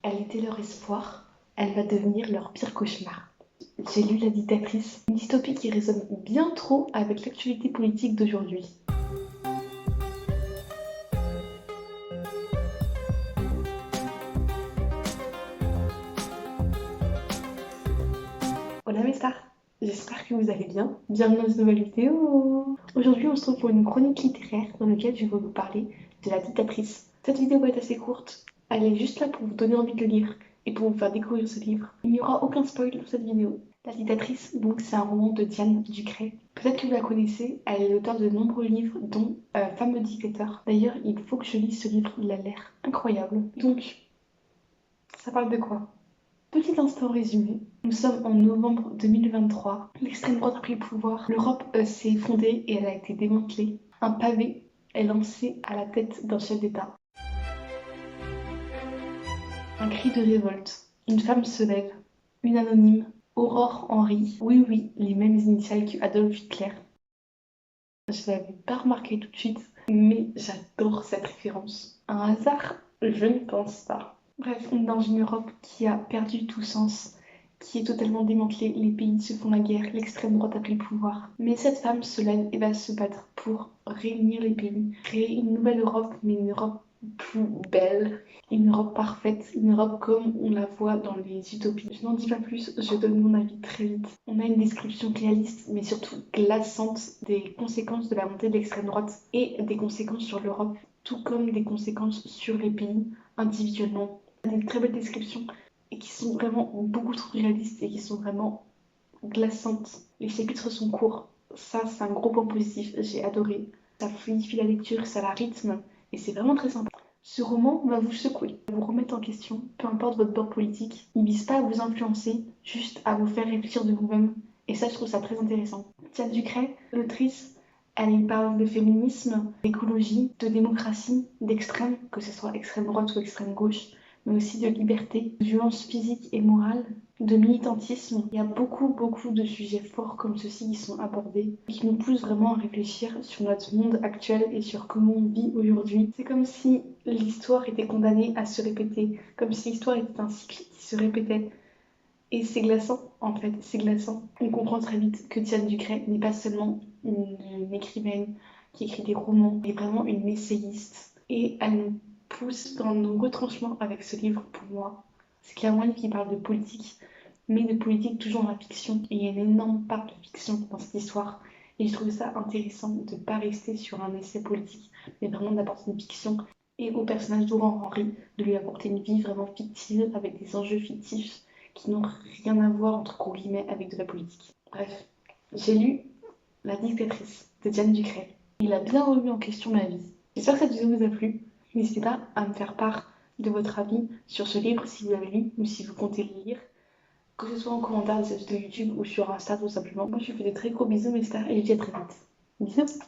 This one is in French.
Elle était leur espoir, elle va devenir leur pire cauchemar. J'ai lu La dictatrice, une dystopie qui résonne bien trop avec l'actualité politique d'aujourd'hui. Hola mes stars, j'espère que vous allez bien. Bienvenue dans une nouvelle vidéo. Aujourd'hui on se retrouve pour une chronique littéraire dans laquelle je vais vous parler de La dictatrice. Cette vidéo est assez courte, elle est juste là pour vous donner envie de le lire et pour vous faire découvrir ce livre. Il n'y aura aucun spoil dans cette vidéo. La dictatrice, donc c'est un roman de Diane Ducret. Peut-être que vous la connaissez, elle est l'auteure de nombreux livres dont Fameux dictateur. D'ailleurs il faut que je lise ce livre, il a l'air incroyable. Donc, ça parle de quoi? Petit instant résumé, nous sommes en novembre 2023, l'extrême droite a pris le pouvoir, l'Europe s'est fondée et elle a été démantelée. Un pavé est lancé à la tête d'un chef d'État. Un cri de révolte, une femme se lève, une anonyme, Aurore Henry, oui oui, les mêmes initiales que Adolf Hitler. Je l'avais pas remarqué tout de suite, mais j'adore cette référence. Un hasard? Je ne pense pas. Bref, on est dans une Europe qui a perdu tout sens, qui est totalement démantelée, les pays se font la guerre, l'extrême droite a pris le pouvoir. Mais cette femme se lève et va se battre pour réunir les pays, créer une nouvelle Europe, mais une Europe plus belle, une Europe parfaite, une Europe comme on la voit dans les utopies. Je n'en dis pas plus, je donne mon avis très vite. On a une description réaliste, mais surtout glaçante des conséquences de la montée de l'extrême droite et des conséquences sur l'Europe, tout comme des conséquences sur les pays individuellement. Des très belles descriptions et qui sont vraiment beaucoup trop réalistes et qui sont vraiment glaçantes. Les chapitres sont courts, ça c'est un gros point positif, j'ai adoré. Ça fluidifie la lecture, ça la rythme et c'est vraiment très sympa. Ce roman va vous secouer, vous remettre en question, peu importe votre bord politique. Il vise pas à vous influencer, juste à vous faire réfléchir de vous-même. Et ça, je trouve ça très intéressant. Diane Ducret, l'autrice, elle parle de féminisme, d'écologie, de démocratie, d'extrême, que ce soit extrême droite ou extrême gauche, mais aussi de liberté, de violence physique et morale, de militantisme. Il y a beaucoup de sujets forts comme ceux-ci qui sont abordés et qui nous poussent vraiment à réfléchir sur notre monde actuel et sur comment on vit aujourd'hui. C'est comme si l'histoire était condamnée à se répéter, comme si l'histoire était un cycle qui se répétait. Et c'est glaçant, en fait, c'est glaçant. On comprend très vite que Diane Ducret n'est pas seulement une écrivaine qui écrit des romans, elle est vraiment une essayiste. Et elle nous pousse dans nos retranchements avec ce livre, pour moi. C'est clairement un livre qui parle de politique, mais de politique toujours dans la fiction. Et il y a une énorme part de fiction dans cette histoire. Et je trouve ça intéressant de ne pas rester sur un essai politique, mais vraiment d'apporter une fiction. Et au personnage d'Aurore Henry, de lui apporter une vie vraiment fictive, avec des enjeux fictifs qui n'ont rien à voir, entre gros guillemets, avec de la politique. Bref, j'ai lu La dictatrice de Diane Ducret. Il a bien remis en question ma vie. J'espère que cette vidéo vous a plu. N'hésitez pas à me faire part de votre avis sur ce livre si vous l'avez lu ou si vous comptez le lire, que ce soit en commentaire de cette vidéo YouTube ou sur Insta tout simplement. Moi je vous fais des très gros bisous mes stars et je vous dis à très vite. Bisous.